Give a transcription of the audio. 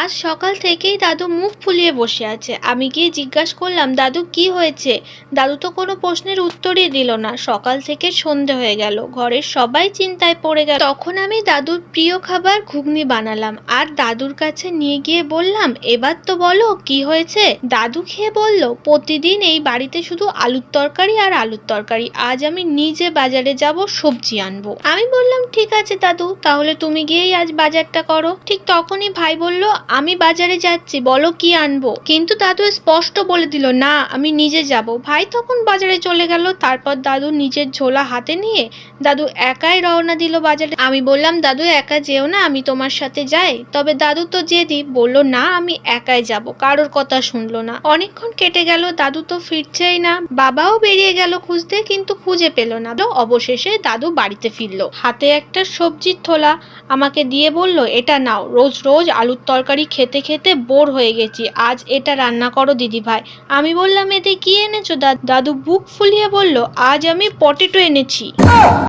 আজ সকাল থেকেই দাদু মুখ ফুলিয়ে বসে আছে। আমি গিয়ে জিজ্ঞাসা করলাম, দাদু কি হয়েছে? দাদু তো কোনো প্রশ্নের উত্তরই দিল না। সকাল থেকে সন্ধে হয়ে গেল, ঘরের সবাই চিন্তায় পড়ে গেল। তখন আমি দাদুর প্রিয় খাবার ঘুগনি বানালাম আর দাদুর কাছে নিয়ে গিয়ে বললাম, এবার তো বলো কি হয়েছে। দাদু খেয়ে বলল, প্রতিদিন এই বাড়িতে শুধু আলুর তরকারি আর আলুর তরকারি, আজ আমি নিজে বাজারে যাব, সবজি আনবো। আমি বললাম, ঠিক আছে দাদু, তাহলে তুমি গিয়েই আজ বাজারটা করো। ঠিক তখনই ভাই বলল, আমি বাজারে যাচ্ছি, বলো কি আনবো। কিন্তু দাদু স্পষ্ট বলে দিল, না আমি নিজে যাব। ভাই তখন বাজারে চলে গেল। তারপর দাদু নিজের ঝোলা হাতে নিয়ে দাদু একাই রওনা দিল বাজারে। আমি বললাম, দাদু একা যেও না, আমি তোমার সাথে যাই। তবে দাদু তো জেদি, বলল না আমি একাই যাব, কারোর কথা শুনলো না। অনেকক্ষণ কেটে গেল, দাদু তো ফিরছেই না। বাবাও বেরিয়ে গেল খুঁজতে, কিন্তু খুঁজে পেল না। অবশেষে দাদু বাড়িতে ফিরলো, হাতে একটা সবজির থোলা আমাকে দিয়ে বলল, এটা নাও, রোজ রোজ আলুর তরকারি খেতে খেতে বোর হয়ে গেছি, আজ এটা রান্না করো দিদি ভাই। আমি বললাম, এতে কি এনেছো? দাদু বুক ফুলিয়ে বলল, আজ আমি পটেটো এনেছি।